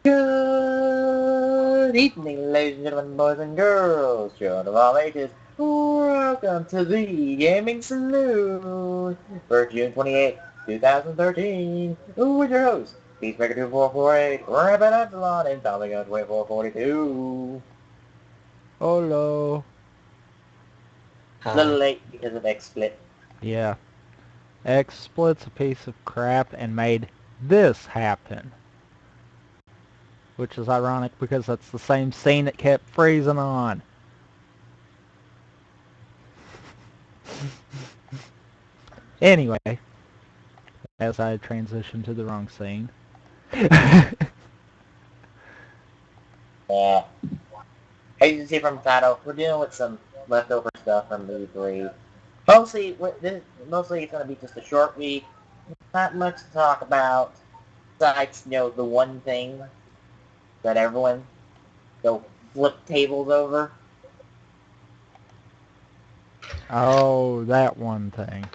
Good evening, ladies and gentlemen, boys and girls, children of all ages. Welcome to the Gaming Saloon for June 28th, 2013. With your host, Peacemaker2448, Rabbit Epsilon, and Tommy Gun 2442. Hello. A little late because of XSplit. Yeah. XSplit's a piece of crap and made this happen. Which is ironic because that's the same scene it kept freezing on. Anyway, as I transition to the wrong scene. Yeah. As you can see from the title, we're dealing with some leftover stuff from E3. Mostly it's going to be just a short week. Not much to talk about. Besides, the one thing that everyone go flip tables over. Oh, that one thing.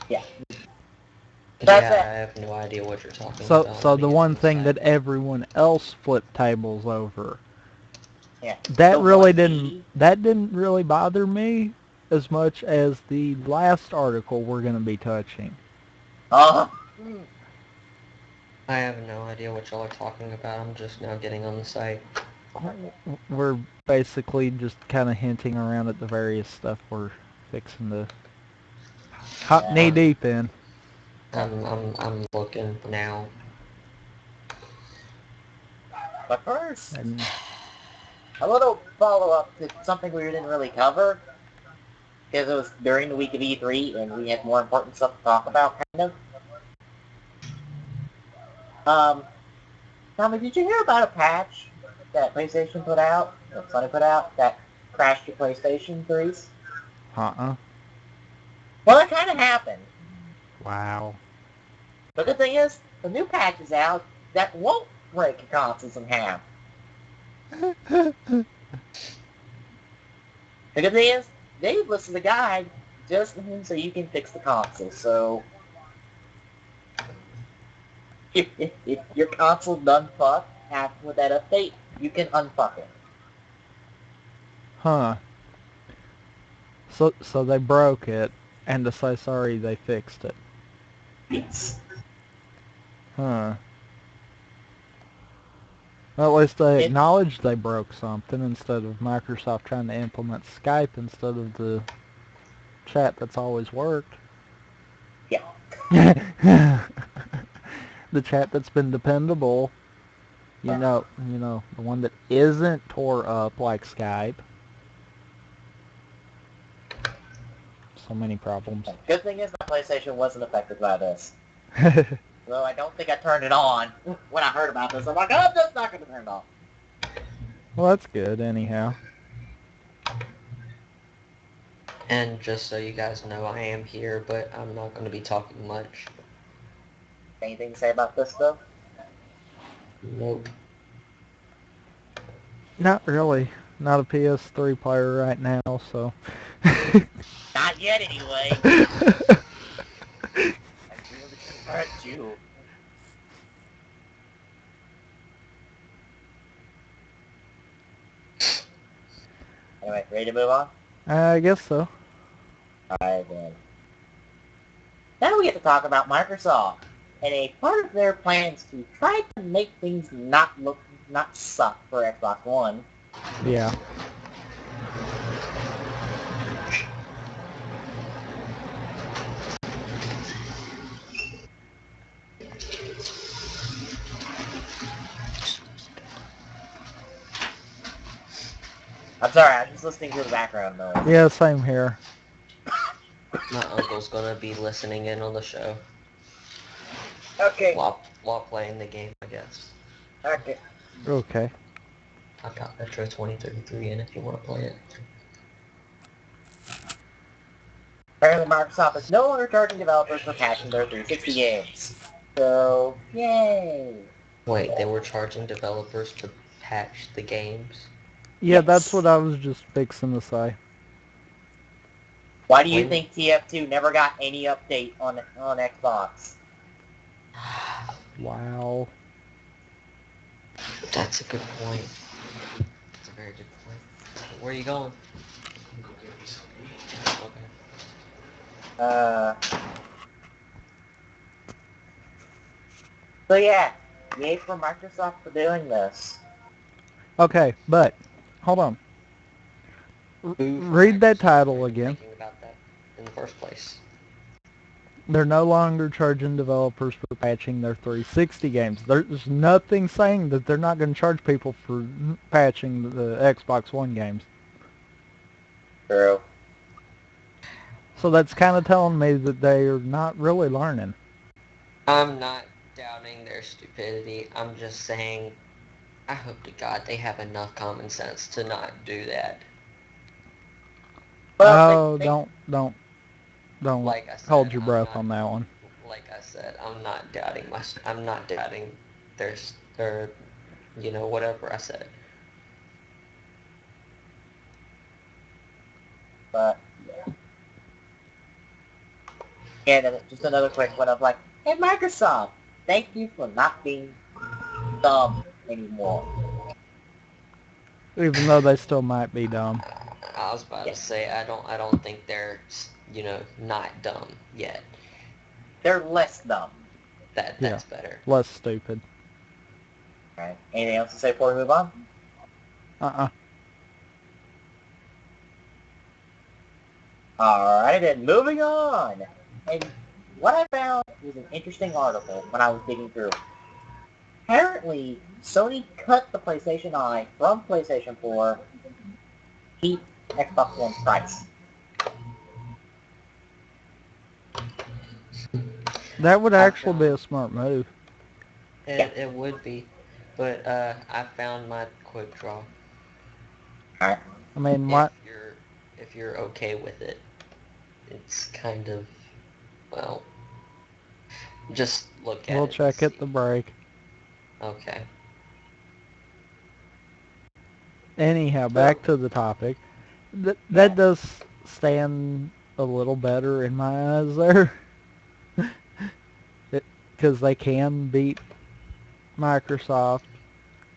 Yeah. That's I have no idea what you're talking about. So the one thing that everyone else flipped tables over. Yeah. That didn't really bother me as much as the last article we're going to be touching. I have no idea what y'all are talking about. I'm just now getting on the site. We're basically just kind of hinting around at the various stuff we're fixing to hop knee deep in. I'm looking now. But first, a little follow-up to something we didn't really cover, because it was during the week of E3 and we had more important stuff to talk about, kind of. Tommy, did you hear about a patch that PlayStation put out, that Sony put out, that crashed your PlayStation 3s? Uh-uh. Well, that kind of happened. Wow. But the thing is, the new patch is out that won't break your consoles in half. The good thing is, they've listed the guide just so you can fix the console. So, if your console done fucked with that update, you can unfuck it. Huh. So they broke it, and to say sorry, they fixed it. Yes. Huh. Well, at least they acknowledged they broke something instead of Microsoft trying to implement Skype instead of the chat that's always worked. Yeah. The chat that's been dependable. You know, the one that isn't tore up like Skype. So many problems. Good thing is my PlayStation wasn't affected by this. Well, I don't think I turned it on when I heard about this. I'm like, oh, I'm just not going to turn it off. Well, that's good, anyhow. And just so you guys know, I am here, but I'm not going to be talking much. Anything to say about this stuff? Nope. Not really. Not a PS3 player right now, so... Not yet, anyway. I really hurt you. Anyway, ready to move on? I guess so. Alright then. Now we get to talk about Microsoft and a part of their plans to try to make things not suck for Xbox One. Yeah. I'm sorry, I was just listening to the background noise. Yeah, same here. My uncle's gonna be listening in on the show. Okay. While playing the game, I guess. Okay. Okay. I've got Metro 2033 in if you want to play it. Apparently Microsoft is no longer charging developers for patching their 360 games. So, yay! Wait, they were charging developers to patch the games? Yeah, Yes. that's what I was just fixing to say. Why do you think TF2 never got any update on Xbox? Wow. That's a good point. That's a very good point. Where are you going? Okay. Uh, so yeah, yay for Microsoft for doing this. Okay, but hold on. Boo for Read that Microsoft title for again. thinking about that in the first place. They're no longer charging developers for patching their 360 games. There's nothing saying that they're not going to charge people for patching the Xbox One games. True. So that's kind of telling me that they are not really learning. I'm not doubting their stupidity. I'm just saying, I hope to God they have enough common sense to not do that. Well, Oh, they don't Like I hold said, your I'm breath not. on that one. Like I said, I'm not doubting my. I'm not doubting their, whatever I said. but yeah. And then just another quick one of like, hey Microsoft, thank you for not being dumb anymore. Even though they still might be dumb. I was about Yeah, to say I don't think they're not dumb yet. they're less dumb. Yeah, That's better. less stupid. Right. Anything else to say before we move on? Uh-uh. Alright then, moving on. And what I found was an interesting article when I was digging through. Apparently, Sony cut the PlayStation Eye from PlayStation 4 to keep Xbox One's price. That would I actually be found a smart move. Yeah. it would be, but I found my quick draw. Alright. I mean, If what? you're okay with it, it's kind of, well, just look at We'll it and check at the see. break. Okay. Anyhow, So, back to the topic. That yeah. does stand a little better in my eyes there. Because they can beat Microsoft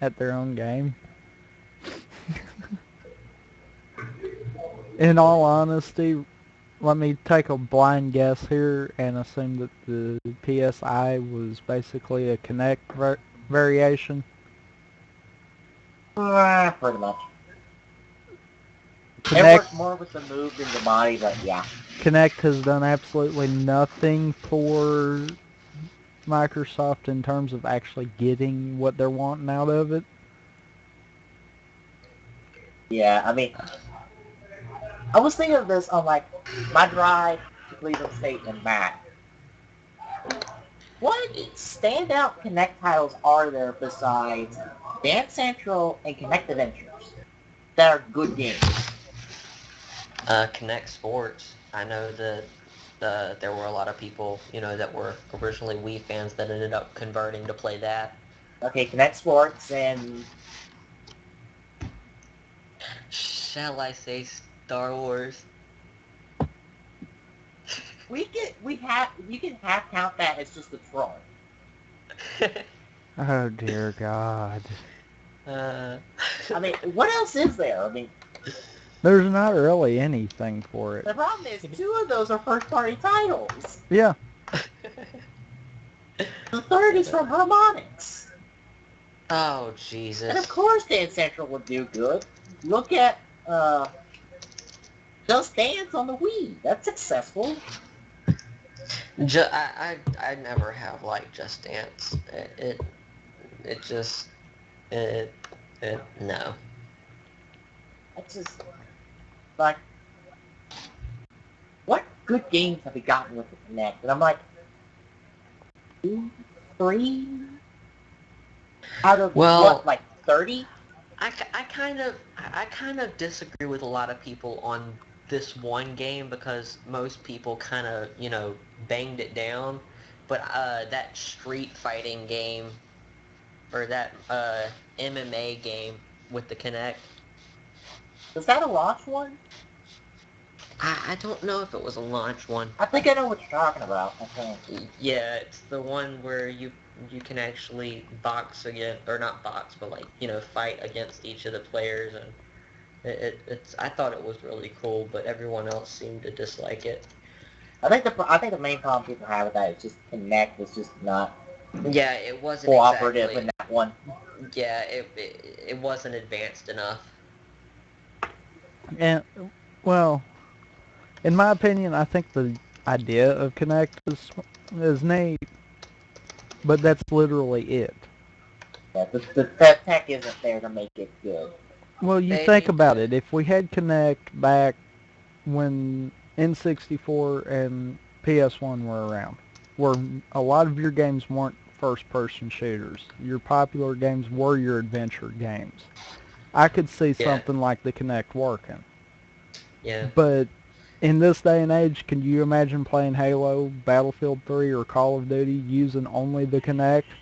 at their own game. In all honesty, let me take a blind guess here and assume that the PSI was basically a Kinect variation. Pretty much. It Kinect works more with the move than the body, but yeah. Kinect has done absolutely nothing for Microsoft in terms of actually getting what they're wanting out of it. Yeah, I mean, I was thinking of this on like my drive to Cleveland State and back. What standout Connect titles are there besides Dance Central and Connect Adventures that are good games? Connect Sports. I know that there were a lot of people, that were originally Wii fans that ended up converting to play that. Okay, Connect Sports and Shall I say Star Wars? we have you can half count that as just a troll. Oh dear God. uh, I mean, what else is there? I mean, There's not really anything for it. the problem is two of those are first party titles. Yeah, The third is from Harmonix. oh And of Jesus! course Dance Central would do good. Look at Just Dance on the Wii. That's successful. I never have liked Just Dance. It just it no. That's just like, what good games have we gotten with the Kinect? And I'm like, two, three out of what, Well, like 30? I kind of disagree with a lot of people on this one game because most people kind of banged it down, but that street fighting game or that MMA game with the Kinect, Is that a launch one? I don't know if it was a launch one. I think I know what you're talking about. I think. Yeah, it's the one where you can actually box against, or not box, but like fight against each of the players, and it's I thought it was really cool, but everyone else seemed to dislike it. I think the main problem people have with that is just Connect was just not Yeah, it wasn't cooperative in exactly. that one. Yeah, it wasn't advanced enough. And, well, in my opinion, I think the idea of Connect is neat, but that's literally it. Yeah, the tech isn't there to make it good. Well, you think They about did. it. If we had Connect back when N64 and PS1 were around, where a lot of your games weren't first-person shooters, your popular games were your adventure games, I could see Yeah, something like the Connect working. yeah. But in this day and age, can you imagine playing Halo, Battlefield 3, or Call of Duty using only the Kinect?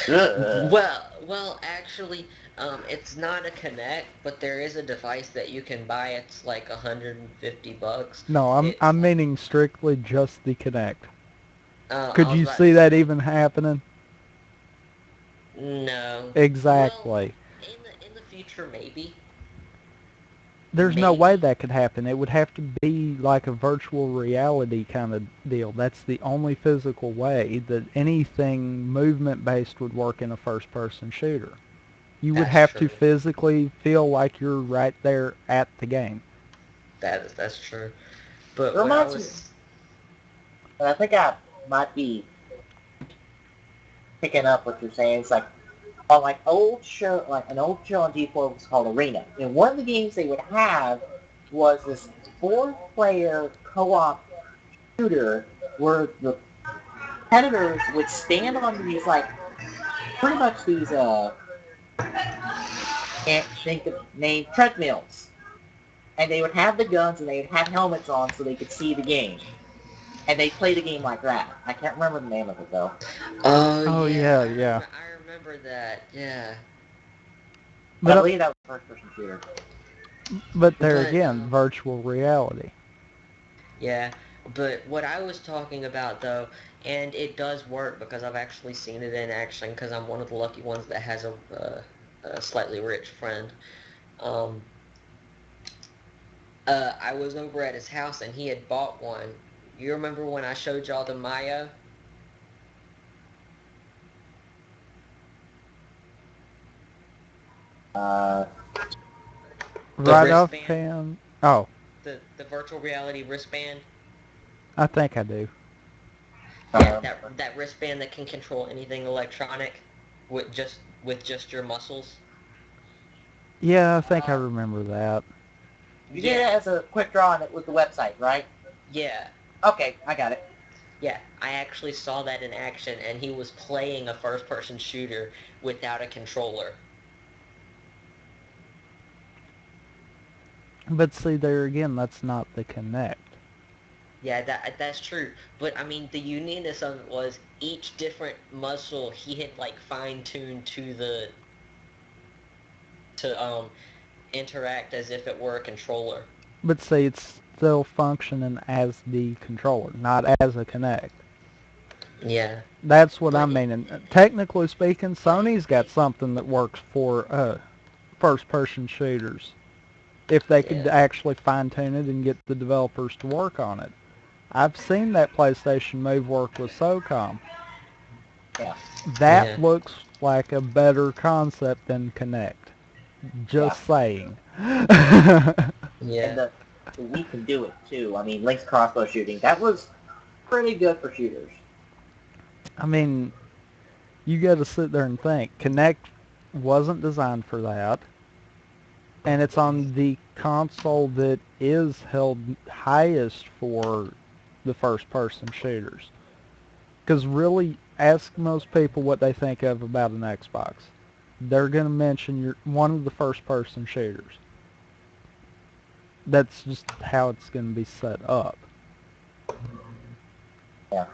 Ugh. Well, actually, it's not a Connect, but there is a device that you can buy. It's like $150. No, I'm It's I'm like, meaning strictly just the Kinect. I Could was you about to see that say, even happening? no. Well, Exactly. in the future, maybe, There's no way maybe. that could happen. It would have to be like a virtual reality kind of deal. That's the only physical way that anything movement based would work in a first person shooter. You would That's have to true. physically feel like you're right there at the game. That's true. It But what I reminds me, was, and I think I might be picking up what you're saying. It's like on like old show, like an old show on G4 was called Arena, and one of the games they would have was this four-player co-op shooter where the competitors would stand on these like pretty much these can't think of name treadmills, and they would have the guns and they would have helmets on so they could see the game, and they play the game like that. I can't remember the name of it though. oh Oh yeah, yeah, yeah. I remember that. Yeah, I But believe that was a first-person shooter. there but again, virtual reality. yeah, but what I was talking about though, and it does work because I've actually seen it in action because I'm one of the lucky ones that has a slightly rich friend. Um, I was over at his house and he had bought one. You remember when I showed y'all the Maya, Uh, the Right wristband, offhand. Oh, the virtual reality wristband? I think I do. I don't Yeah, remember. that wristband that can control anything electronic with just your muscles. Yeah, I think I Uh, remember that. you did it Yeah, as a quick draw on it with the website, right? yeah, Okay, I got it. yeah. I actually saw that in action, and he was playing a first-person shooter without a controller. But see, there again, that's not the Connect. Yeah, that's true. But I mean, the uniqueness of it was each different muscle he had like fine-tuned to interact as if it were a controller. But see, it's still functioning as the controller, not as a Connect. Yeah, That's what but I'm meaning. Technically speaking, Sony's got something that works for first-person shooters. If they could yeah, actually fine-tune it and get the developers to work on it. I've seen that PlayStation Move work with SOCOM. Yeah, That yeah, looks like a better concept than Connect. yeah. Just saying. And yeah, the Wii can do it too. I mean, Link's crossbow shooting, that was pretty good for shooters. I mean, you got to sit there and think. Connect wasn't designed for that, and it's on the console that is held highest for the first-person shooters. Because really, ask most people what they think of about an Xbox. They're going to mention one of the first-person shooters. That's just how it's going to be set up. Yeah.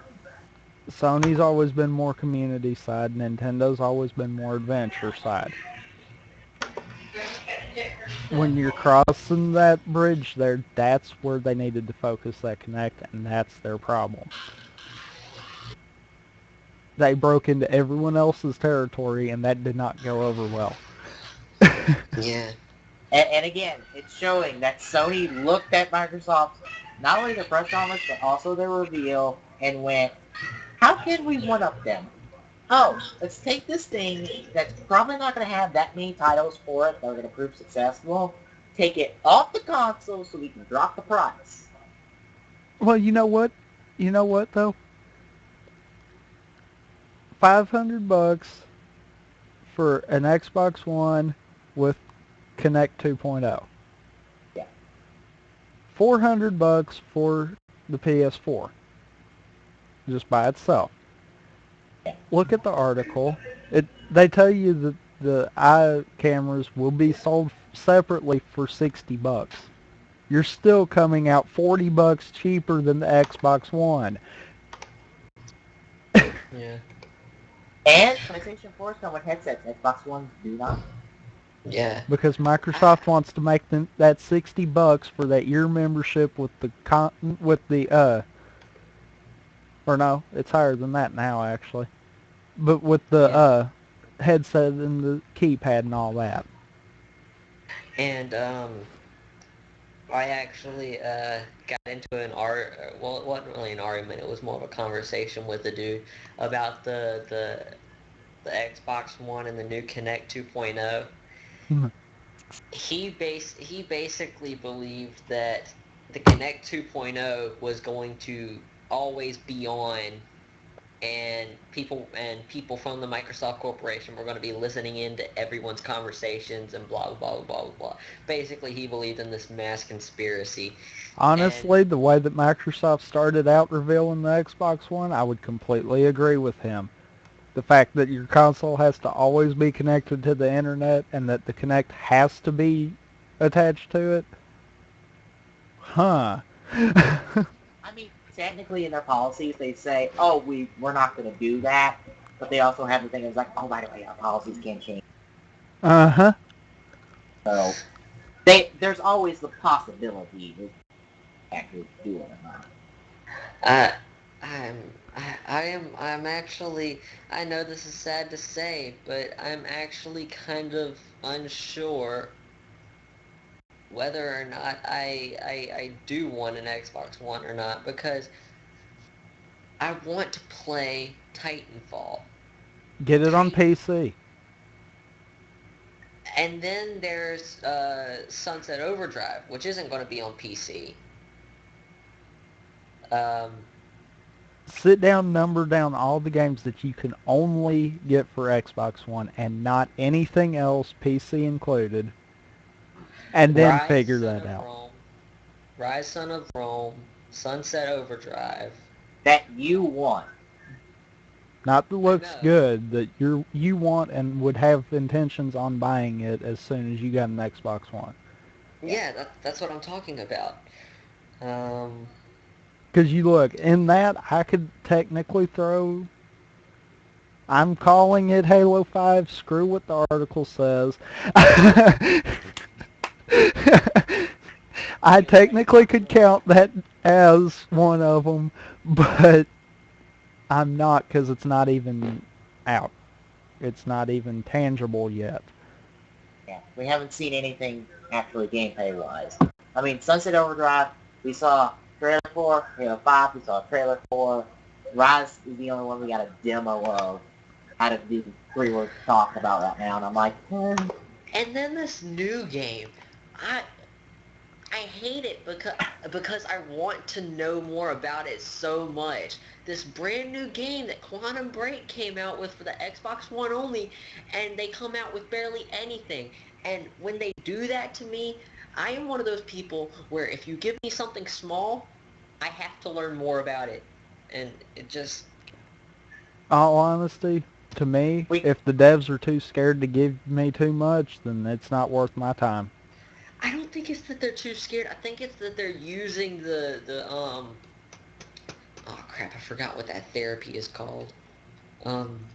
Sony's always been more community side. Nintendo's always been more adventure side. When you're crossing that bridge there, that's where they needed to focus that Connect, and that's their problem. they broke into everyone else's territory, and that did not go over well. Yeah. And again, it's showing that Sony looked at Microsoft's, not only their press conference, but also their reveal, and went, how can we one-up them? Oh, let's take this thing that's probably not going to have that many titles for it that are going to prove successful, take it off the console so we can drop the price. Well, you know what? You know what though? $500 for an Xbox One with Connect 2.0. Yeah. $400 for the PS4, just by itself. Yeah. Look at the article. They tell you that the eye cameras will be sold separately for $60. You're still coming out $40 cheaper than the Xbox One. Yeah. And PlayStation 4s come with headsets. Xbox Ones do not. Yeah. Because Microsoft wants to make that $60 for that year membership with the or no, it's higher than that now actually. But with the headset and the keypad and all that. And I actually got into well, it wasn't really an argument. It was more of a conversation with the dude about the Xbox One and the new Kinect 2.0. He basically believed that the Kinect 2.0 was going to always be on, and people from the Microsoft Corporation were going to be listening into everyone's conversations and blah blah blah blah blah. Basically, he believed in this mass conspiracy. And Honestly, the way that Microsoft started out revealing the Xbox One, I would completely agree with him. The fact that your console has to always be connected to the internet and that the Kinect has to be attached to it. Huh. I mean, technically in their policies they say, oh, we're not going to do that. But they also have the thing that's like, oh, by the way, our policies can change. Uh-huh. So there's always the possibility of actually doing it or not. I, I'm actually, I know this is sad to say, but I'm actually kind of unsure whether or not I do want an Xbox One or not, because I want to play Titanfall. Get it on Titan, PC. and then there's Sunset Overdrive, which isn't going to be on PC. Um, Sit down, number down all the games that you can only get for Xbox One and not anything else, PC included, and then Rise figure Son that of out. Rome, Rise Son of Rome, Sunset Overdrive. That you want. Not that I looks know. good, that you want and would have intentions on buying it as soon as you got an Xbox One. Yeah. Yeah, that's what I'm talking about. Um, Because you look, in that, I could technically throw... I'm calling it Halo 5. Screw what the article says. I you like technically could count that as one of them, but I'm not because it's not even out. It's not even tangible yet. Yeah, we haven't seen anything actually gameplay-wise. I mean, Sunset Overdrive, we saw trailer for. Halo 5, we saw a trailer for. Rise is the only one we got a demo of out of the three we're talking about right now, and I'm like, and then this new game. I I hate it because I want to know more about it so much. This brand new game that Quantum Break came out with for the Xbox One only, and they come out with barely anything. And when they do that to me, I am one of those people where if you give me something small, I have to learn more about it. And it just, All honesty, to me, we if the devs are too scared to give me too much, then it's not worth my time. I don't think it's that they're too scared. I think it's that they're using the oh crap, I forgot what that therapy is called. Um,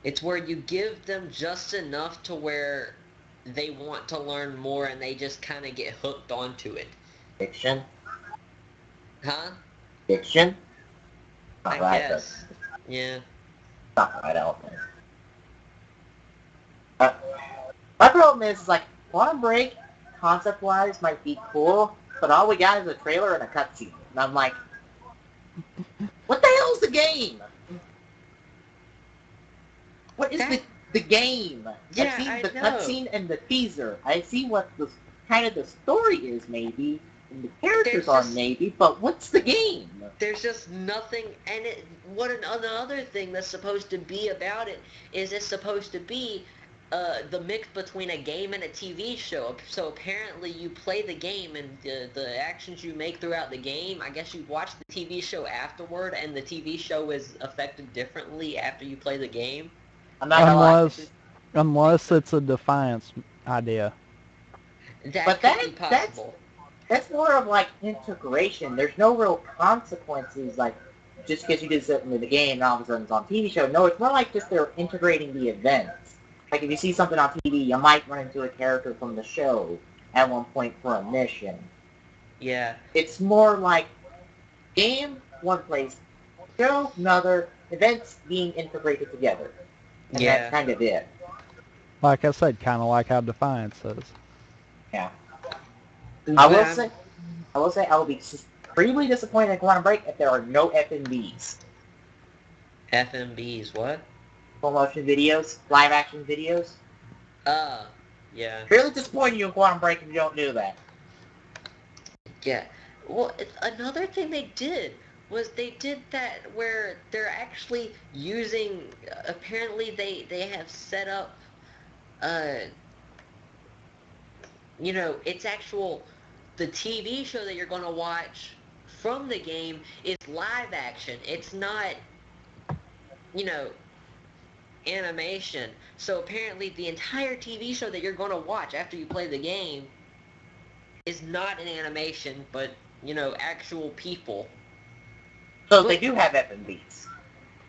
it's where you give them just enough to where they want to learn more and they just kind of get hooked onto it. fiction, Huh? fiction. I All right, but guess. Yeah. Not right element. Uh, my problem is like Quantum Break, concept-wise, might be cool, but all we got is a trailer and a cutscene, and I'm like, what the hell's the game? What is the game? Yeah, I've seen I the know. cutscene and the teaser. I see what the kind of the story is maybe, and the characters are maybe, but what's the game? There's just nothing, and another thing that's supposed to be about it is it's supposed to be the mix between a game and a TV show. So apparently you play the game and the actions you make throughout the game, I guess you watch the TV show afterward, and the TV show is affected differently after you play the game. I'm not gonna lie. Unless it's a Defiance idea. That could be possible. That's more of like integration. There's no real consequences, like just because you did something in the game and all of a sudden it's on TV show. No, it's more like just they're integrating the events. Like if you see something on TV, you might run into a character from the show at one point for a mission. Yeah. It's more like game, one place, show, another, events being integrated together. And that's kind of it. Like I said, kind of like how Defiance is. Yeah. I will say I will be extremely disappointed in Quantum Break if there are no FMVs. FMVs, what? Full motion videos, live action videos. Yeah. Really disappointing you in Quantum Break if you don't do that. Yeah. Well, another thing they did was they did that where they're actually using, apparently they have set up, it's actual, the TV show that you're going to watch from the game is live action. It's not, animation. So apparently the entire TV show that you're going to watch after you play the game is not an animation, but, actual people. So they do have FMVs.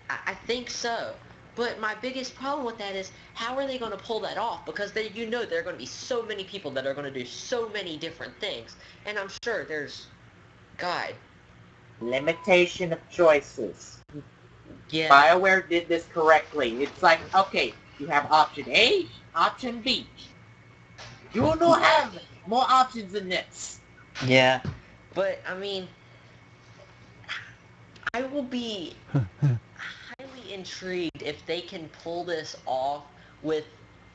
I think so. But my biggest problem with that is, how are they going to pull that off? Because there are going to be so many people that are going to do so many different things. And I'm sure there's... God. Limitation of choices. Yeah. BioWare did this correctly. It's like, okay, you have option A, option B. You will not have more options than this. Yeah. But, I mean... I will be highly intrigued if they can pull this off with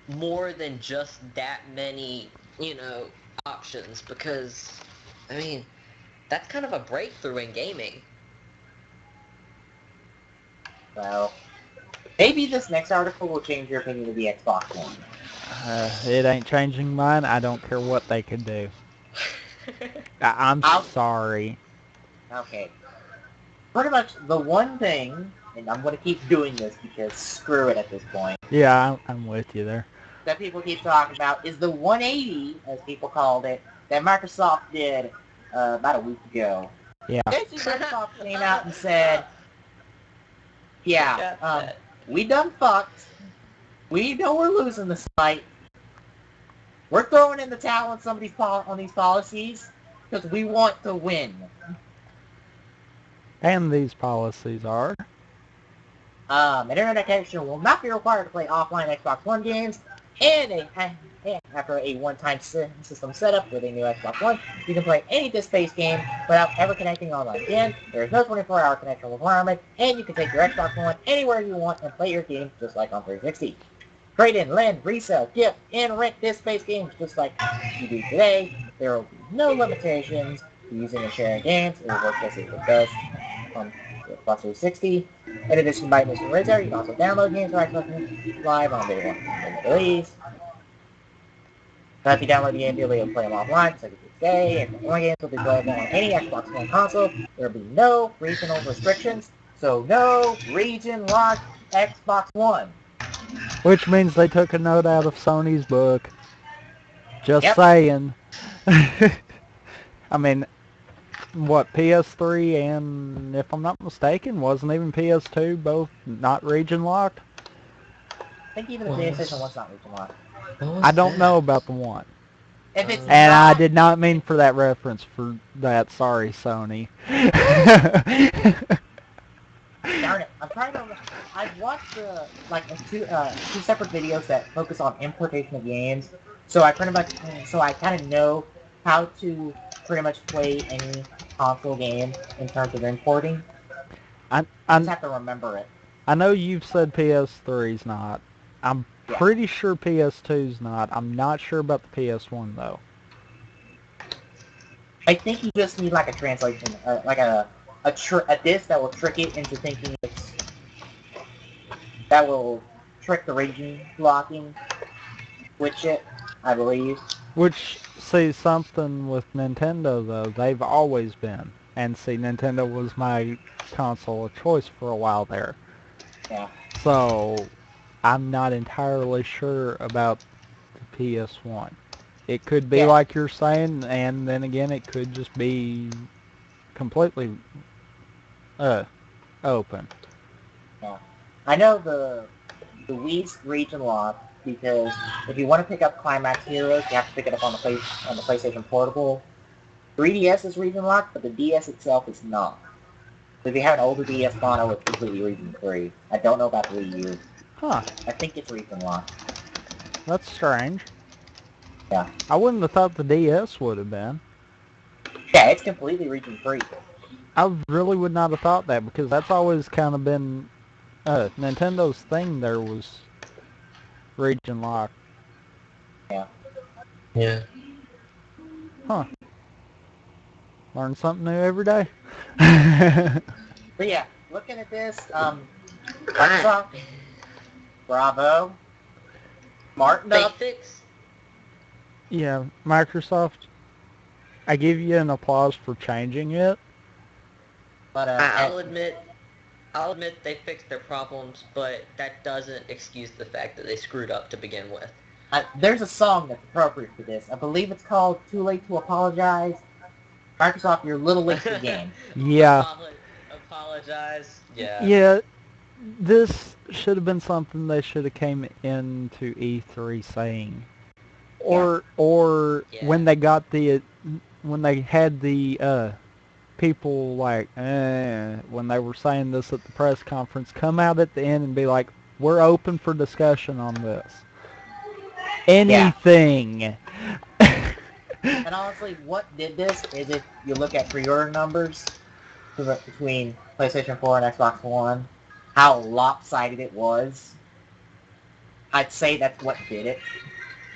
more than just that many, options, because, I mean, that's kind of a breakthrough in gaming. Well, maybe this next article will change your opinion of the Xbox One. It ain't changing mine. I don't care what they could do. I'm sorry. Okay. Pretty much the one thing, and I'm going to keep doing this because screw it at this point. Yeah, I'm with you there. That people keep talking about is the 180, as people called it, that Microsoft did about a week ago. Yeah. Basically, Microsoft came out and said, yeah, we done fucked. We know we're losing this fight. We're throwing in the towel on some of these policies because we want to win. And these policies are? An internet connection will not be required to play offline Xbox One games, and after a one-time system setup with a new Xbox One, you can play any disk-based game without ever connecting online again. There is no 24-hour connection requirement, and you can take your Xbox One anywhere you want and play your games just like on 360. Trade in, lend, resell, gift, and rent disk-based games just like you do today. There will be no limitations to using and sharing games. It will work just as it does on Xbox 360. In addition, by Mr. Razor, you can also download games for Xbox Live on day one in the release. If you download the game, you'll be able to play them offline, so you can stay, and online games will be available on any Xbox One console. There will be no regional restrictions, so no region-locked Xbox One. Which means they took a note out of Sony's book. Just saying. I mean, what, PS3 and, if I'm not mistaken, wasn't even PS2 both not region locked? I think even the PlayStation 1's not region locked. I don't know about the one. If it's and not, I did not mean for that reference for that. Sorry, Sony. Darn it. I've watched two separate videos that focus on importation of games, so I kind of know how to pretty much play any console game in terms of importing. I, I just I, have to remember it. I know you've said PS3's not. I'm Yeah. pretty sure PS2's not. I'm not sure about the PS1 though. I think you just need like a translation, like a disc that will trick it into thinking that will trick the region blocking, switch it, I believe. Which, see, something with Nintendo though, they've always been. And see, Nintendo was my console of choice for a while there. Yeah. So, I'm not entirely sure about the PS1. It could be Yeah. like you're saying, and then again, it could just be completely open. Yeah. I know the Wii's region lock because if you want to pick up Climax Heroes, you have to pick it up on the PlayStation Portable. 3DS is region locked, but the DS itself is not. So if you have an older DS mono, it's completely region free. I don't know about the Wii U. Huh, I think it's region locked. that's strange. Yeah. I wouldn't have thought the DS would have been. Yeah, it's completely region free. I really would not have thought that because that's always kind of been Nintendo's thing there was region lock. Yeah. Yeah. Huh. Learn something new every day. But yeah, looking at this, Microsoft, bravo. Smartened They up. fix. Yeah, Microsoft, I give you an applause for changing it. But I'll admit they fixed their problems, but that doesn't excuse the fact that they screwed up to begin with. there's a song that's appropriate for this. I believe it's called "Too Late to Apologize." Microsoft, you're a little late to the game. Yeah. Apologize. Yeah. Yeah, this should have been something they should have came into E3 saying. Or Yeah. when they got when they had the people like when they were saying this at the press conference, come out at the end and be like, we're open for discussion on this. Anything. And honestly, what did this is if you look at pre-order numbers between PlayStation 4 and Xbox One, how lopsided it was. I'd say that's what did it.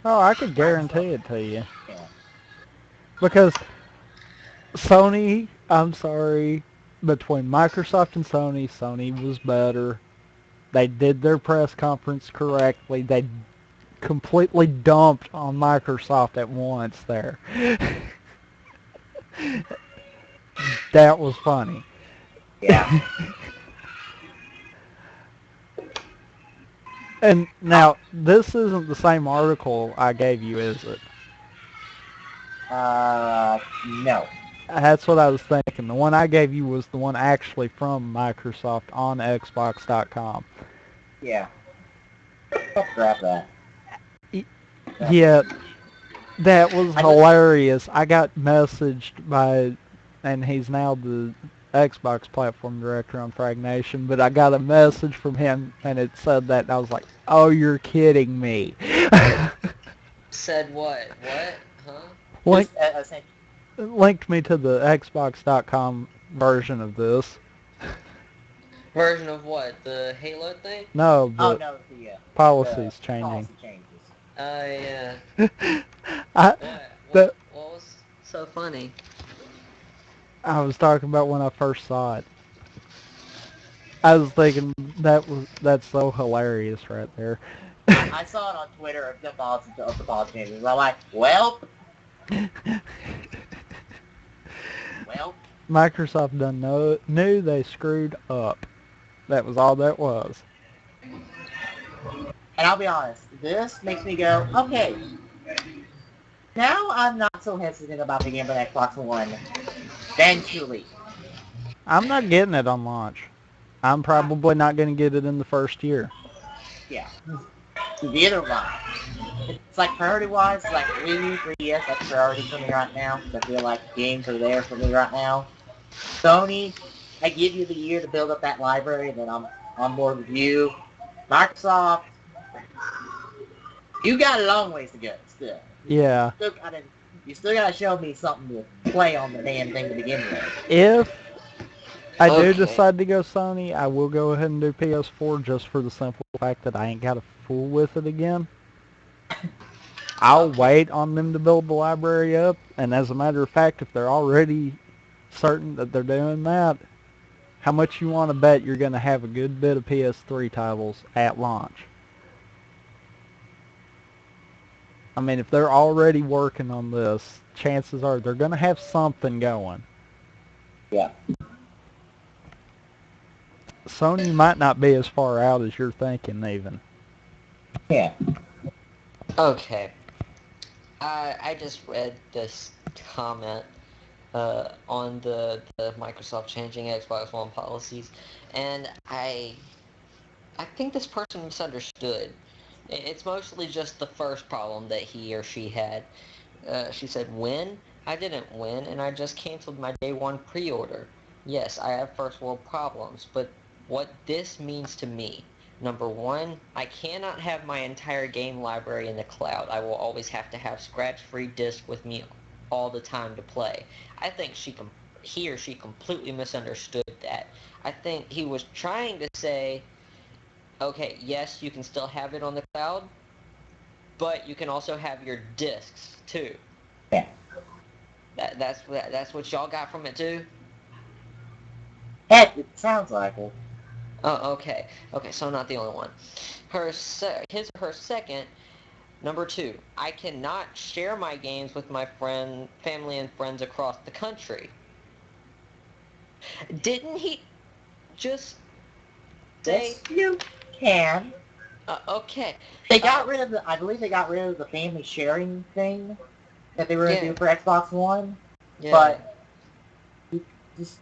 Oh, I could guarantee it to you. Yeah. Because Sony, I'm sorry, between Microsoft and Sony, Sony was better. They did their press conference correctly. They completely dumped on Microsoft at once there. That was funny. Yeah. And now, this isn't the same article I gave you, is it? No. That's what I was thinking. The one I gave you was the one actually from Microsoft on Xbox.com. Yeah. I'll grab that. Yeah, that was hilarious. I got messaged by, and he's now the Xbox platform director on Frag Nation, but I got a message from him and it said that, and I was like, oh, you're kidding me. Said what? What? Huh? Linked me to the Xbox.com version of this. Version of what? The Halo thing? No, Oh the no, policies the changing. policy changes. Yeah. I, What was so funny? I was talking about when I first saw it. I was thinking that's so hilarious right there. I saw it on Twitter of the policy changes. I'm like, well. Microsoft knew they screwed up. That was all that was. And I'll be honest, this makes me go, okay. Now I'm not so hesitant about picking up an Xbox One. Eventually. I'm not getting it on launch. I'm probably not going to get it in the first year. Yeah. Neither one. It's like priority-wise, like Wii U, 3DS, that's priority for me right now. I feel like games are there for me right now. Sony, I give you the year to build up that library, and then on board with you. Microsoft, you got a long ways to go still. Yeah. You still gotta show me something to play on the damn thing to begin with. If I do Okay. decide to go Sony, I will go ahead and do PS4 just for the simple fact that I ain't got to fool with it again. I'll Okay. wait on them to build the library up, and as a matter of fact, if they're already certain that they're doing that, how much you want to bet you're going to have a good bit of PS3 titles at launch? I mean, if they're already working on this, chances are they're going to have something going. Yeah. Sony might not be as far out as you're thinking, even. Yeah. Okay. I just read this comment on the Microsoft changing Xbox One policies, and I think this person misunderstood. It's mostly just the first problem that he or she had. She said, "Win? I didn't win, and I just canceled my day one pre-order. Yes, I have first world problems, but what this means to me. Number one, I cannot have my entire game library in the cloud. I will always have to have scratch-free disk with me all the time to play. I think he or she completely misunderstood that. I think he was trying to say, okay, yes, you can still have it on the cloud, but you can also have your discs too. Yeah. That's what y'all got from it too. Heck, it sounds like it. Oh, okay, okay. So I'm not the only one. His or her second. Number two, I cannot share my games with my family, and friends across the country. Didn't he just Yes, say? you can. Okay. They got rid of the. I believe they got rid of the family sharing thing that they were gonna Yeah, do for Xbox One. yeah. But you just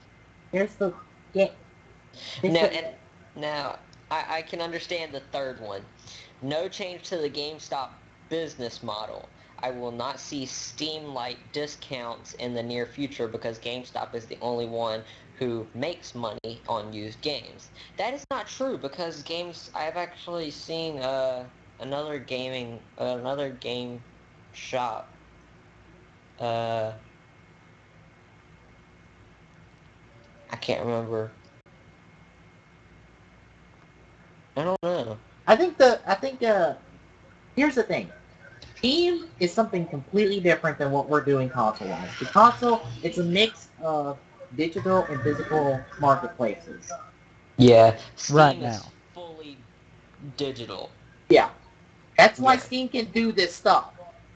here's the game. They Now said, and now I can understand the third one. No change to the GameStop business model. I will not see Steam Light discounts in the near future because GameStop is the only one who makes money on used games. That is not true because I've actually seen another game shop. Uh, I can't remember. I don't know. I think here's the thing. Steam is something completely different than what we're doing console-wise. The console, it's a mix of digital and physical marketplaces. Yeah, Right Steam is now. fully digital. Yeah. That's why Yeah. Steam can do this stuff.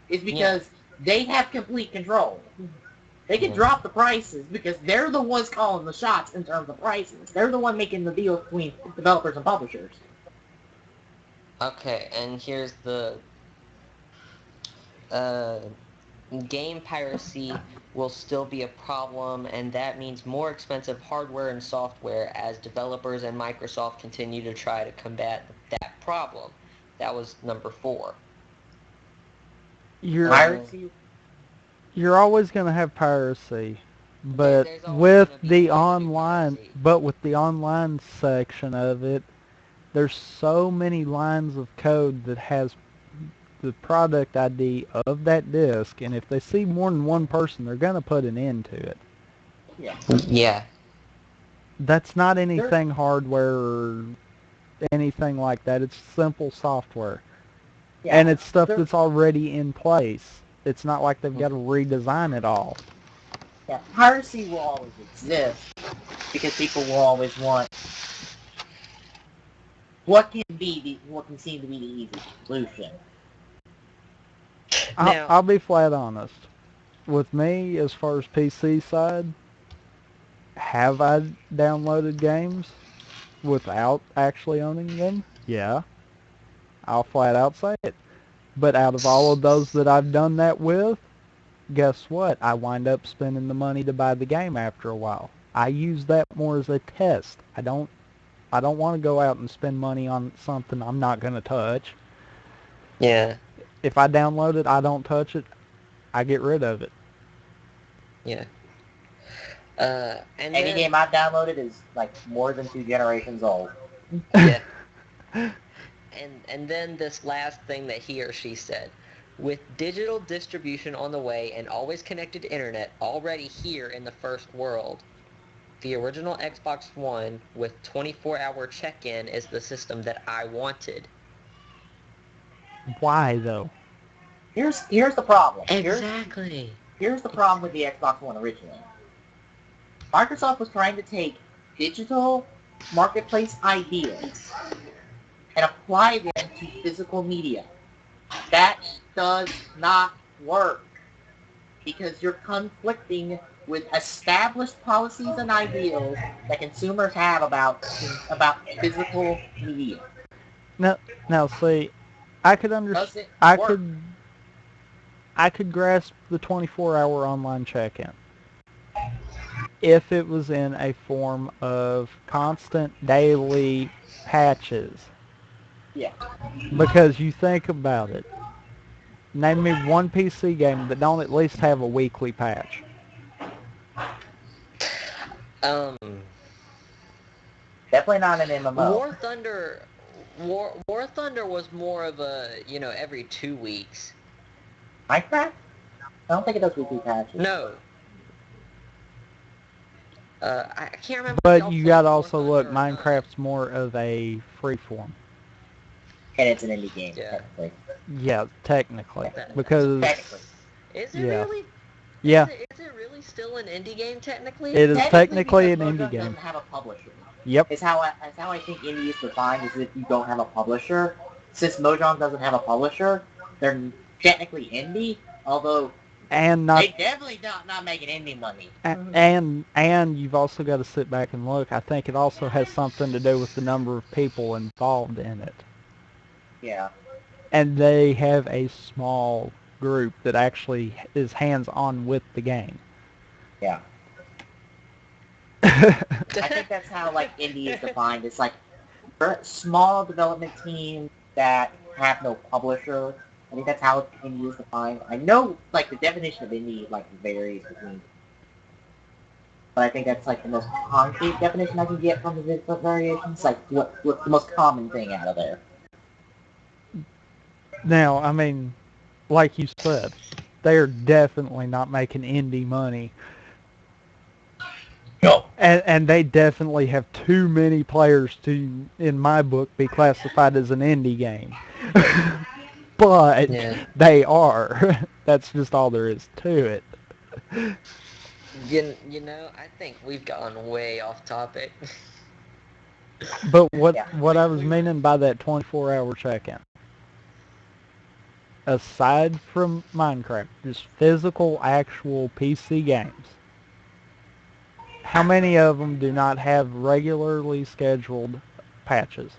Is Yeah. because they have complete control. They can Yeah. drop the prices because they're the ones calling the shots in terms of prices. They're the one making the deal between developers and publishers. Okay, and here's the uh, game piracy will still be a problem, and that means more expensive hardware and software as developers and Microsoft continue to try to combat that problem. That was number four. You're Uh, Piracy, you're always going to have piracy, but there's always going to be going to be piracy. with the online section of it, there's so many lines of code that has the product ID of that disk, and if they see more than one person, they're going to put an end to it. yeah. Yeah. That's not There, anything hardware or anything like that. It's simple software. yeah. And it's stuff There, that's already in place. It's not like they've got to redesign it all. yeah. Piracy will always exist because people will always want what can seem to be the easy solution. Now, I'll be flat honest. With me, as far as PC side, have I downloaded games without actually owning them? Yeah, I'll flat out say it. But out of all of those that I've done that with, guess what? I wind up spending the money to buy the game after a while. I use that more as a test. I don't want to go out and spend money on something I'm not going to touch. yeah, If I download it, I don't touch it. I get rid of it. yeah. And Any then game I've downloaded is like more than 2 generations old. Yeah. And then this last thing that he or she said. With digital distribution on the way and always connected internet already here in the first world, the original Xbox One with 24-hour check-in is the system that I wanted. Why though? Here's the problem. Exactly. Here's the problem with the Xbox One originally. Microsoft was trying to take digital marketplace ideas and apply them to physical media. That does not work because you're conflicting with established policies and ideals that consumers have about physical media. Now see, I could understand. Does it I work? could I could grasp the 24-hour online check-in if it was in a form of constant daily patches. Yeah. Because you think about it, name me one PC game that don't at least have a weekly patch. Um, Definitely not an MMO. War Thunder, War Thunder was more of a every 2 weeks. Minecraft? I don't think it does weekly patches. No. I can't remember if But y'all you played gotta War also look, Thunder or not. Minecraft's more of a freeform. And it's an indie game, Yeah. technically. Yeah, technically. That- Because, Technically. Is it yeah. really? Yeah, Is it really still an indie game technically? it is technically an because indie Mojang game. doesn't have a publisher. Yep. It's how I think indie is defined is if you don't have a publisher. Since Mojang doesn't have a publisher, they're technically indie, although And not they definitely not making indie money. and you've also got to sit back and look. I think it also has something to do with the number of people involved in it. Yeah. And they have a small group that actually is hands-on with the game. Yeah. I think that's how like indie is defined. It's like small development teams that have no publisher. I think that's how indie is defined. I know like the definition of indie like varies between, but I think that's like the most concrete definition I can get from the different variations. Like what's the most common thing out of there? Now, I mean, like you said, they are definitely not making indie money. No. And they definitely have too many players to, in my book, be classified as an indie game. But Yeah. they are. That's just all there is to it. I think we've gone way off topic. But Yeah. what I was meaning by that 24-hour check-in, aside from Minecraft, just physical, actual PC games, how many of them do not have regularly scheduled patches?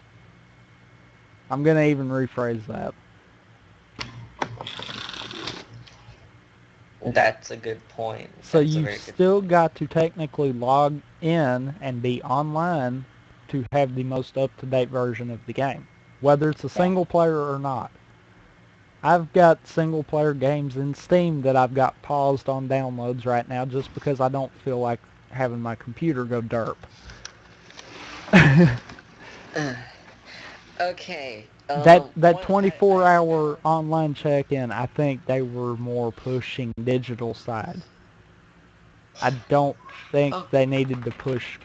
I'm going to even rephrase that. That's a good point. So That's a you've very good still point. got to technically log in and be online to have the most up-to-date version of the game, whether it's a single player or not. I've got single-player games in Steam that I've got paused on downloads right now just because I don't feel like having my computer go derp. Okay. That One. 24-hour online check-in, I think they were more pushing digital side. I don't think Oh. they needed to push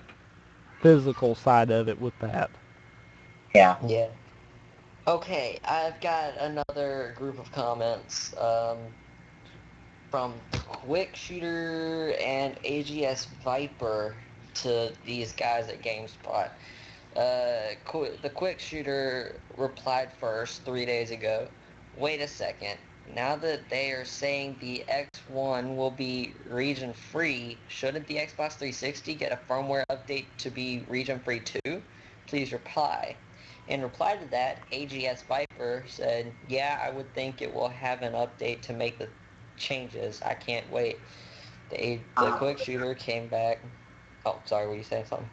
physical side of it with that. Yeah. Yeah. Okay, I've got another group of comments from Quick Shooter and AGS Viper to these guys at GameSpot. The Quick Shooter replied first 3 days ago. Wait a second. Now that they are saying the X1 will be region free, shouldn't the Xbox 360 get a firmware update to be region free too? Please reply. In reply to that, AGS Viper said, yeah, I would think it will have an update to make the changes. I can't wait. The Quick Shooter came back. Oh, sorry, were you saying something?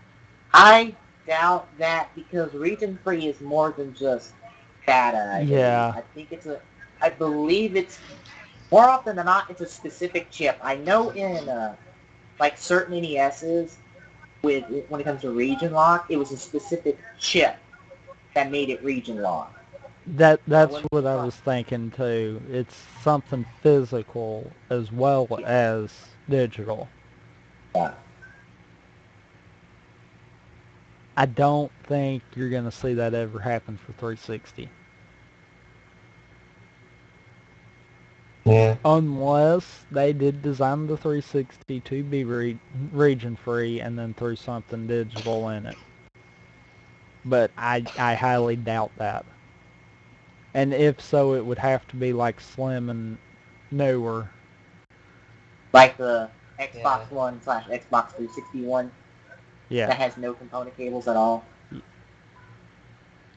I doubt that because region free is more than just data. Yeah. I believe it's more often than not it's a specific chip. I know in like certain NESs when it comes to region lock, it was a specific chip that made it region lock. That's what I was thinking too. It's something physical as well as digital. Yeah. I don't think you're going to see that ever happen for 360. Yeah. Unless they did design the 360 to be region free and then threw something digital in it. But I highly doubt that. And if so, it would have to be like slim and newer. Like the Xbox One / Xbox 360 one Yeah. that has no component cables at all.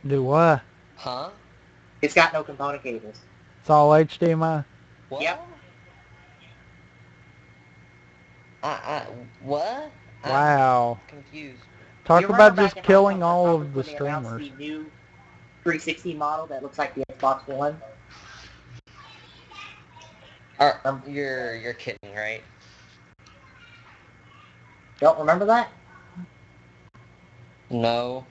Do what? Huh? It's got no component cables. It's all HDMI? What? Yep. What? Wow. I'm confused. Talk You remember about back just in killing High all Conference of the when they announced streamers. the new 360 model that looks like the Xbox One? You're kidding, right? Don't remember that? No.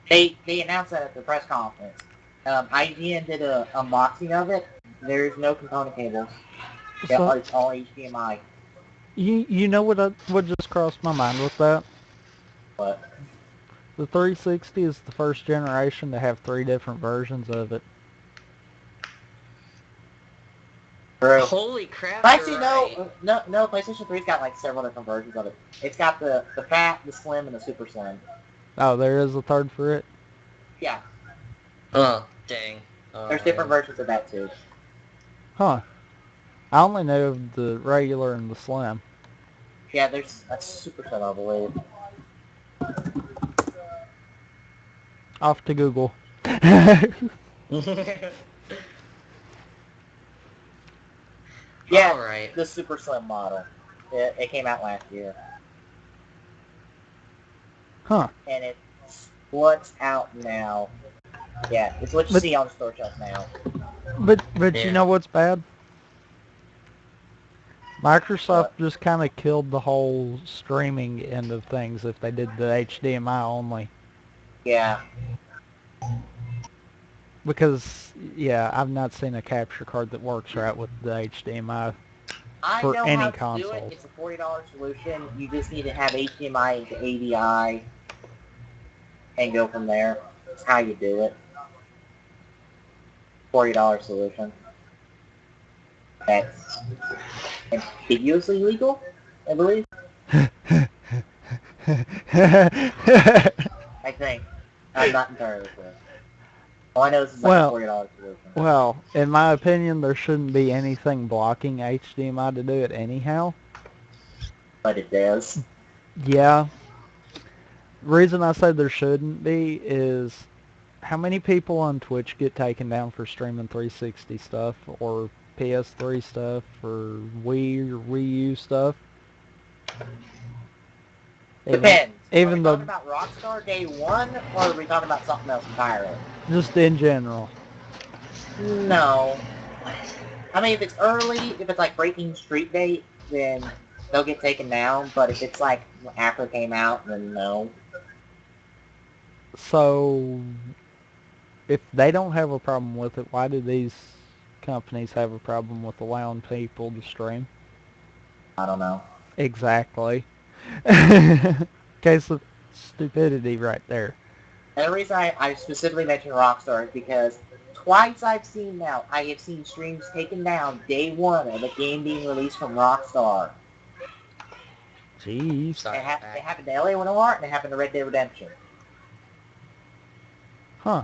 They announced that at the press conference. IGN did a unboxing of it. There's no component cables. So, It's all HDMI. you know what just crossed my mind with that? But The 360 is the first generation to have 3 different versions of it. true. Holy crap! Actually, You're right. no. PlayStation 3's got like several different versions of it. It's got the fat, the slim, and the super slim. Oh, there is a third for it? Yeah. Oh, dang. There's different versions of that too. Huh. I only know of the regular and the slim. Yeah, there's a super slim, I believe. Off to Google. Yeah, all right. the super slim model. It came out last year. Huh. And it's what's out now. Yeah, it's what you see on the store shelf now. But you know what's bad? Microsoft just kind of killed the whole streaming end of things if they did the HDMI only. Yeah. Because, yeah, I've not seen a capture card that works right with the HDMI I for know any how to consoles. do it. It's a $40 solution. You just need to have HDMI into AVI and go from there. That's how you do it. $40 solution. That's ambiguously legal, I believe. I think. I'm not entirely sure. All I know is it's like a $40 solution. Well, in my opinion, there shouldn't be anything blocking HDMI to do it anyhow. But it does. Yeah. The reason I say there shouldn't be is how many people on Twitch get taken down for streaming 360 stuff or PS3 stuff or Wii or Wii U stuff? Depends. Even are we talking about Rockstar Day 1, or are we talking about something else entirely? Just in general. No. I mean, if it's early, if it's like breaking street date, then they'll get taken down. But if it's like after it came out, then no. So, if they don't have a problem with it, why do these companies have a problem with allowing people to stream? I don't know. Exactly. Case of stupidity right there. And the reason I specifically mentioned Rockstar is because twice I have seen streams taken down day one of a game being released from Rockstar. Jeez. Sorry. It happened to LA Noire and it happened to Red Dead Redemption. Huh.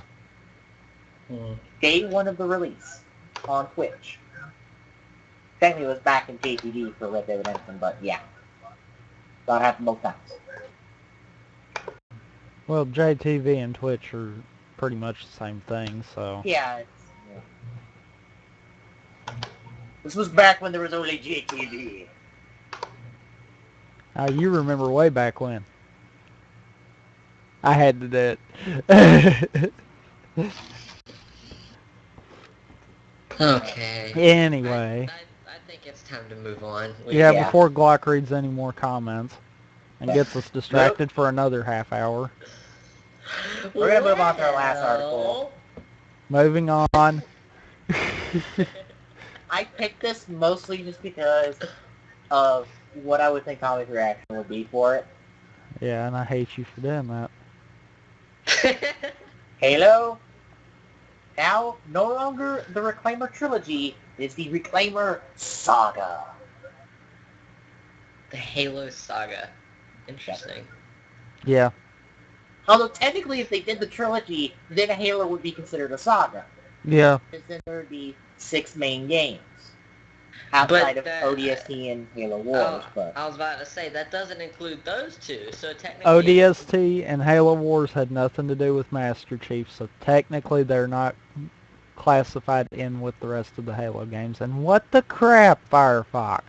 Day one of the release on Twitch. Technically it was back in JTV for Red Dead Redemption, but yeah. That happened both times. Well, JTV and Twitch are pretty much the same thing, so... Yeah. This was back when there was only JTV. You remember way back when. I had to do it. Okay. Anyway. I think it's time to move on. Before Glock reads any more comments. and gets us distracted for another half hour. We're going to move on to our last article. Moving on. I picked this mostly just because of what I would think Tommy's reaction would be for it. Yeah, and I hate you for doing that. Halo, now no longer the Reclaimer trilogy, it's the Reclaimer saga. The Halo saga. Interesting. Yeah. Although technically if they did the trilogy, then Halo would be considered a saga. Yeah. Because then there would be 6 main games. Outside of ODST and Halo Wars, but... I was about to say, that doesn't include those two, so technically... ODST and Halo Wars had nothing to do with Master Chief, so technically they're not classified in with the rest of the Halo games. And what the crap, Firefox?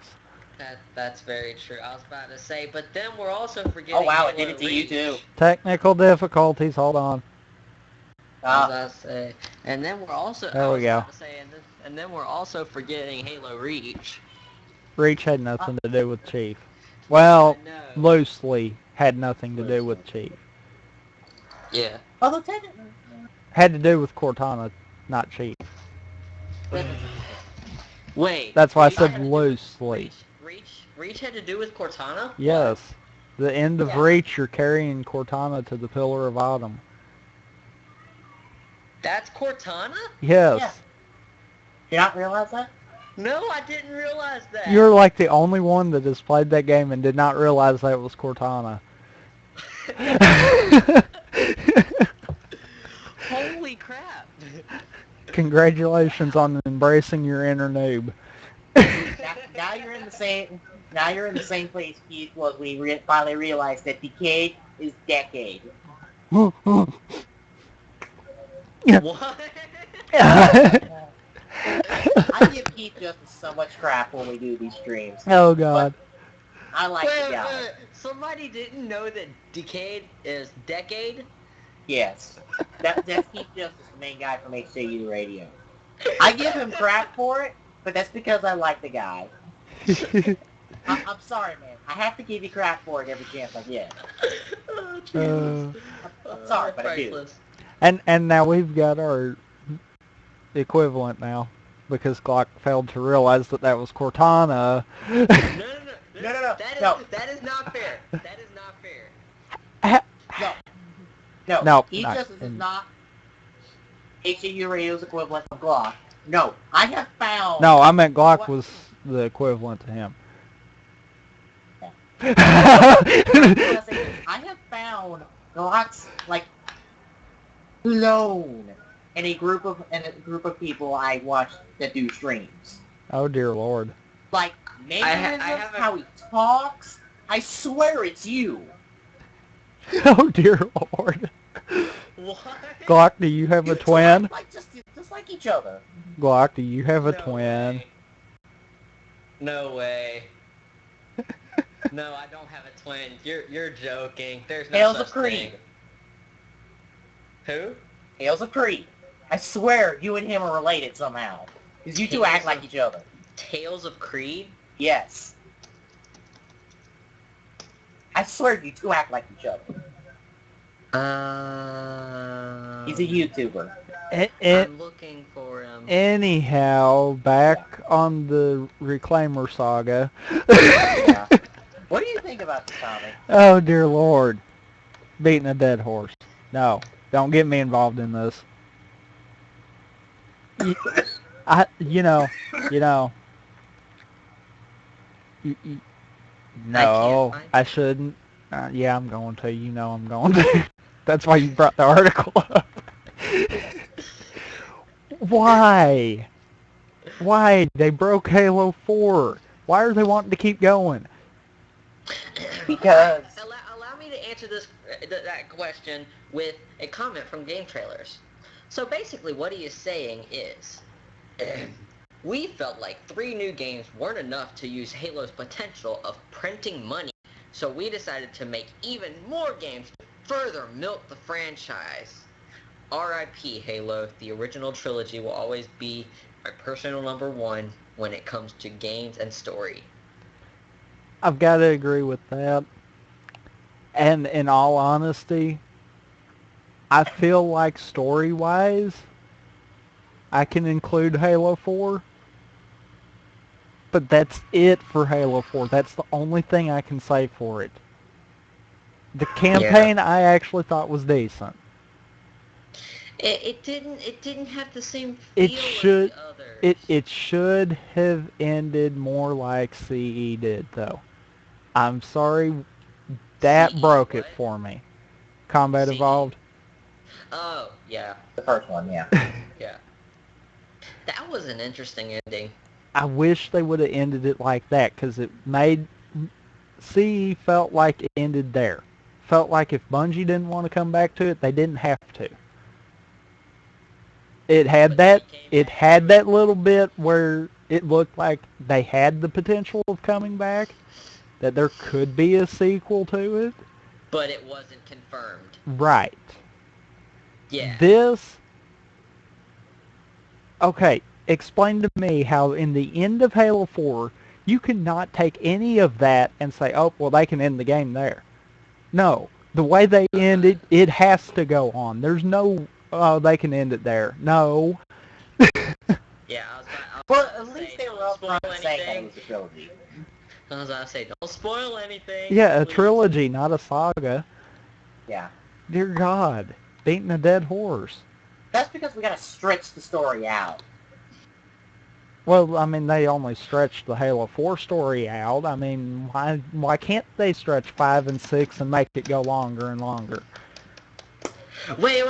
That's very true. I was about to say, but then we're also forgetting Oh wow, Halo it did it to Reach. you too. Technical difficulties, hold on. I was about to say, and then we're also... There we go. About to say, and then we're also forgetting Halo Reach. Reach had nothing to do with Chief. Well, No. loosely had nothing to do with Chief. Yeah. Although technically... Had to do with Cortana, not Chief. Wait. That's why I Reach said had- loosely. Reach had to do with Cortana? Yes. The end of Yeah. Reach, you're carrying Cortana to the Pillar of Autumn. That's Cortana? Yes. Yeah. Did you not realize that? No, I didn't realize that. You're like the only one that has played that game and did not realize that was Cortana. Holy crap. Congratulations on embracing your inner noob. Now you're in the same... Now you're in the same place Keith was when we finally realized that decade is decade. What? I give Keith Justice so much crap when we do these streams. Oh God. I like the guy. Wait. Somebody didn't know that decade is decade? Yes. That's Keith Justice, the main guy from HCU Radio. I give him crap for it, but that's because I like the guy. I'm sorry, man. I have to give you crap for it every chance I get. Oh, Jesus. I'm sorry, but I do. Priceless. And now we've got our equivalent now because Glock failed to realize that that was Cortana. No. That is not fair. That is not fair. No, Keith not Justice is in- not HCU Radio's equivalent of Glock. No, I have found... No, I meant Glock What? was the equivalent to him. I have found Glock's, like, clone in a group of people I watch that do streams. Oh dear Lord. Like, mannerisms, how he talks. I swear it's you. Oh dear Lord. What? Glock, do you have a You two twin? act like just like each other. Glock, do you have a No twin? way. No way. No, I don't have a twin. You're joking. There's no Tales such of Creed. thing. Who? Tales of Creed. I swear you and him are related somehow. Because you two Tales act like of- each other. Tales of Creed? Yes. I swear you two act like each other. He's a YouTuber. I'm looking for him. Anyhow, back on the Reclaimer saga. Yeah. What do you think about this, Tommy? Oh dear Lord. Beating a dead horse. No, don't get me involved in this. You know. No, find I shouldn't. Yeah, I'm going to. You know I'm going to. That's why you brought the article up. Why? Why? They broke Halo 4. Why are they wanting to keep going? Because... Allow me to answer that question with a comment from Game Trailers. So basically what he is saying is, we felt like 3 new games weren't enough to use Halo's potential of printing money, so we decided to make even more games to further milk the franchise. R.I.P. Halo, the original trilogy will always be my personal number 1 when it comes to games and story. I've got to agree with that. And in all honesty, I feel like story-wise, I can include Halo 4, but that's it for Halo 4. That's the only thing I can say for it. The Yeah. campaign I actually thought was decent. It didn't have the same It feel as the should others. it should have ended more like CE did though. I'm sorry, that CE broke it what? for me. Combat CE. Evolved. Oh, yeah. The first one, yeah. Yeah. That was an interesting ending. I wish they would have ended it like that because it made CE felt like it ended there. Felt like if Bungie didn't want to come back to it, they didn't have to. It had But they that came it back to had it. that little bit where it looked like they had the potential of coming back, that there could be a sequel to it. But it wasn't confirmed. Right. Yeah. This okay, explain to me how in the end of Halo 4 you cannot take any of that and say, "Oh, well they can end the game there." No. The way they end Uh-huh. it, it has to go on. There's no oh, they can end it there. No. Yeah, I was Well, about to at least say, they were don't spoil upfront saying that it anything. was a trilogy. I was about to say, don't spoil anything, Yeah, a please. trilogy, not a saga. Yeah. Dear God, beating a dead horse. That's because we gotta stretch the story out. Well, I mean, they only stretched the Halo 4 story out. I mean, why can't they stretch 5 and 6 and make it go longer and longer? Wait.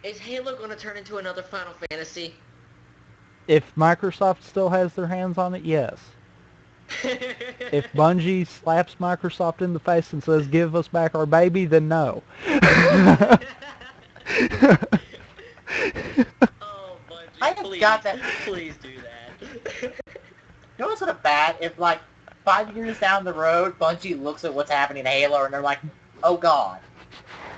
Is Halo going to turn into another Final Fantasy? If Microsoft still has their hands on it, yes. If Bungie slaps Microsoft in the face and says, "Give us back our baby," then no. Oh, I Bungie, have got please, that. please do that. You know what's sort of bad? If, like, 5 years down the road, Bungie looks at what's happening in Halo and they're like, oh god,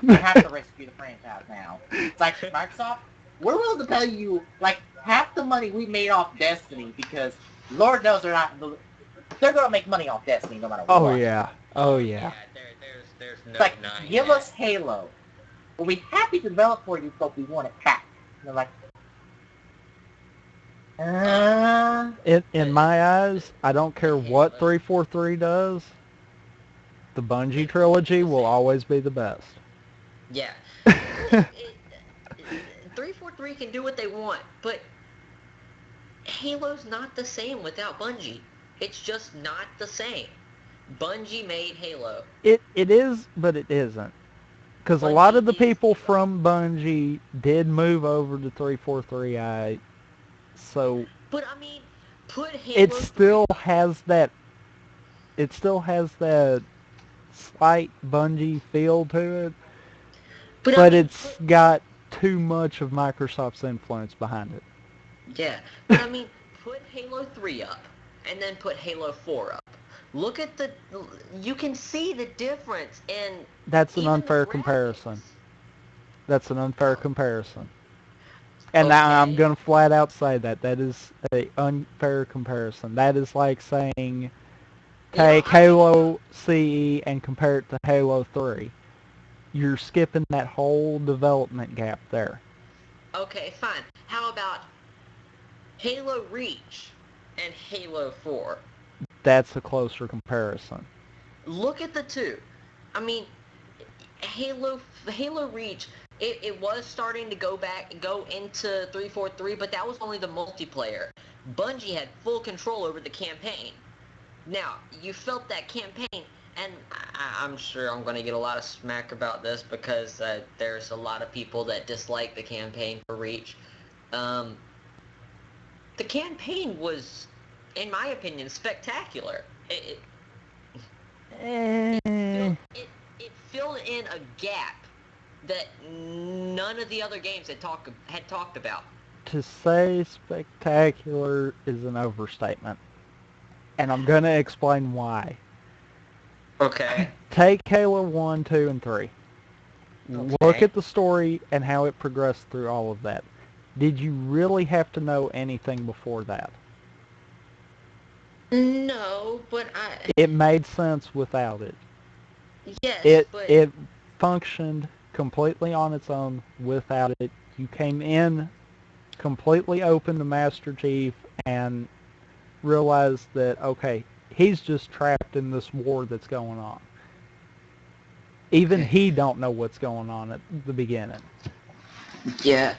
we have to rescue the franchise now. It's like, Microsoft, we're willing to pay you, like, half the money we made off Destiny because Lord knows they're going to make money off Destiny no matter Oh what. yeah. Oh Oh yeah. yeah, there's It's no like, denying give that. us Halo. We'll be happy to develop for you, but we want it back. And they're like, Uh, In the my eyes, I don't the care what Halo, 343 does. The Bungie it's trilogy the will same. always be the best. Yeah, 343 can do what they want, but Halo's not the same without Bungie. It's just not the same. Bungie made Halo. It is, but it isn't. Because a lot Bungie of the is people Halo. from Bungie did move over to 343i, so But I mean, put it Halo 3 still up. has that. It still has that slight Bungie feel to it, But I but mean, it's got too much of Microsoft's influence behind it. yeah. But I mean, put Halo 3 up and then put Halo 4 up. Look at you can see the difference in That's an even the unfair comparison. graphics. That's an unfair Oh, comparison. And now I'm okay. going to flat out say that. That is a unfair comparison. That is like saying You know, take Halo CE and compare it to Halo 3. You're skipping that whole development gap there. okay, fine. How about Halo Reach and Halo 4? That's a closer comparison. Look at the two. I mean, Halo Reach, it was starting to go into 343, but that was only the multiplayer. Bungie had full control over the campaign. Now, you felt that campaign, and I'm sure I'm going to get a lot of smack about this because there's a lot of people that dislike the campaign for Reach. Um, the campaign was, in my opinion, spectacular. It Eh, filled it filled in a gap that none of the other games had talked about. to say spectacular is an overstatement. And I'm going to explain why. Okay. Take Halo 1, 2, and 3. Look Okay. at the story and how it progressed through all of that. Did you really have to know anything before that? No, but I. It made sense without it. Yes, It but it functioned completely on its own without it. You came in completely open to Master Chief and realized that, okay, he's just trapped in this war that's going on. Even okay. he don't know what's going on at the beginning. Yeah.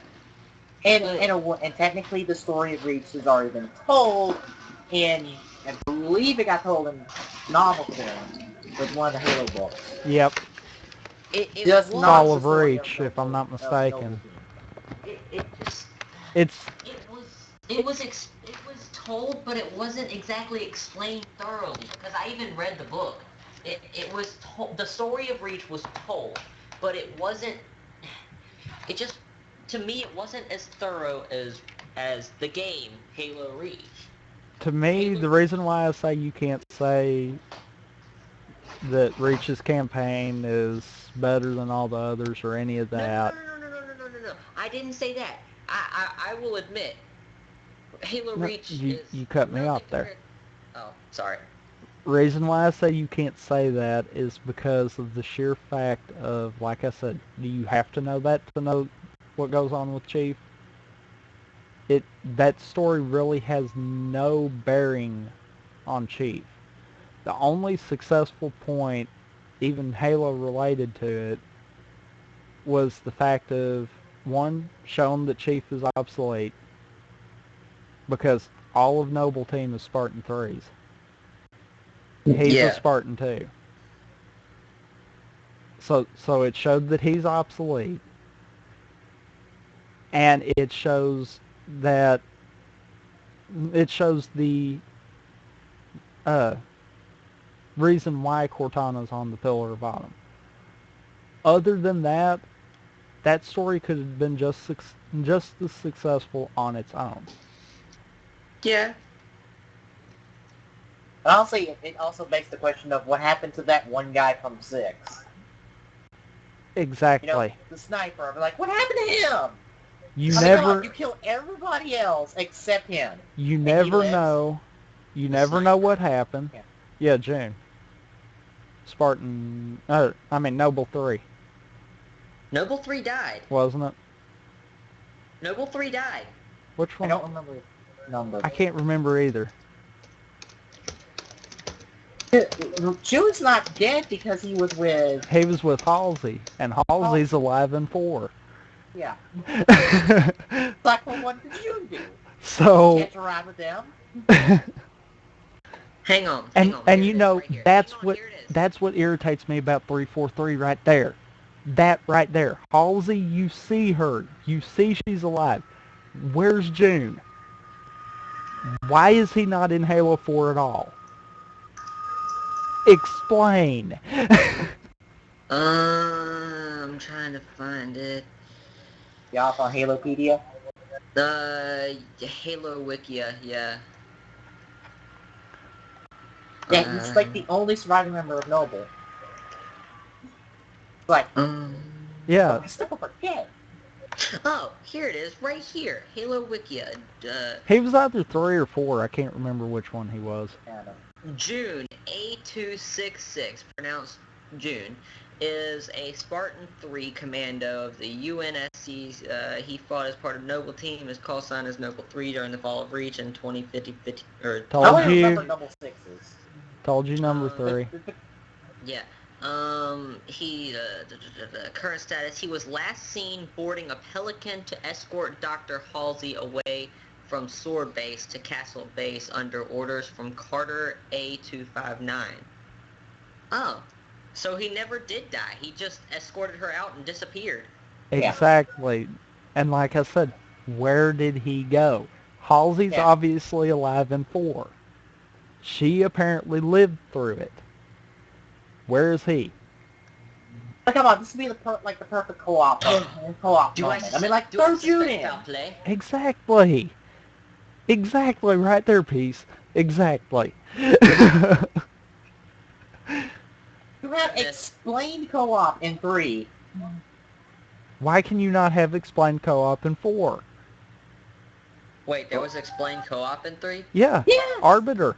And But and technically the story of Reach has already been told, and I believe it got told in novel form with one of the Halo books. Yep, it Just not Fall the was of story of Reach, if I'm Noble not of Noble mistaken. Team. it just It's it was told, but it wasn't exactly explained thoroughly because I even read the book. It was the story of Reach was told, but it wasn't. It just to me it wasn't as thorough as the game Halo Reach. to me Halo the reason why I say you can't say that Reach's campaign is better than all the others or any of No no no that. no no no no no no no. I didn't say that. I will admit Halo No, Reach you is you cut me nothing off there. compared. Oh, sorry. Reason why I say you can't say that is because of the sheer fact of, like I said, do you have to know that to know what goes on with Chief? That story really has no bearing on Chief. The only successful point, even Halo related to it, was the fact of, one, showing that Chief is obsolete, because all of Noble Team is Spartan 3s. He's a Yeah. Spartan 2. So it showed that he's obsolete, and that it shows the uh, reason why Cortana's on the Pillar of Autumn. Other than that, that story could have been just as successful on its own. Yeah. And honestly, it also begs the question of what happened to that one guy from 6. You know, Exactly. the sniper. I'm like, what happened to him? You I mean, come on, never you kill everybody else except him. you And he never lives? know. You The never know sniper. what happened. Yeah. Yeah, June. Spartan. I mean Noble 3, Noble 3 died. wasn't it? Noble 3 died. Which I one? don't remember his number. I can't remember either. Chew's not dead because he was with... He was with Halsey, and Halsey's alive in 4. Yeah. Like, well, what did you do? So, Catch a ride with them? Hang on. and Here you it is know, right here. that's Hang on, what here it is. that's what irritates me about 343 right there. That right there. Halsey, you see her. You see she's alive. Where's June? Why is he not in Halo 4 at all? Explain. I'm trying to find it. Yeah, off on Halopedia. Halo Wikia, yeah. Yeah, he's like the only surviving member of Noble. It's like, Yeah, I still forget. Oh, here it is, right here. Halo Wikia. he was either 3 or 4. I can't remember which one he was. Yeah, no. June A266, pronounced June, is a Spartan 3 commando of the UNSC's. He fought as part of Noble Team. His call sign is Noble 3 during the Fall of Reach in 2050. I Told only you. remember double sixes. Told you number Um, 3. Yeah. The current status, he was last seen boarding a Pelican to escort Dr. Halsey away from Sword Base to Castle Base under orders from Carter A259. Oh. So he never did die. He just escorted her out and disappeared. Yeah. Exactly. And like I said, where did he go? Halsey's Yeah. obviously alive in 4. She apparently lived through it. Where is he? But come on, this would be the perfect co-op moment. I mean, like, do I throw June suspect in. foul play? Exactly. Exactly right there, Peace. Exactly. You have explained co-op in 3. Why can you not have explained co-op in 4? Wait, there was explained co-op in 3? Yeah. Yes! Arbiter.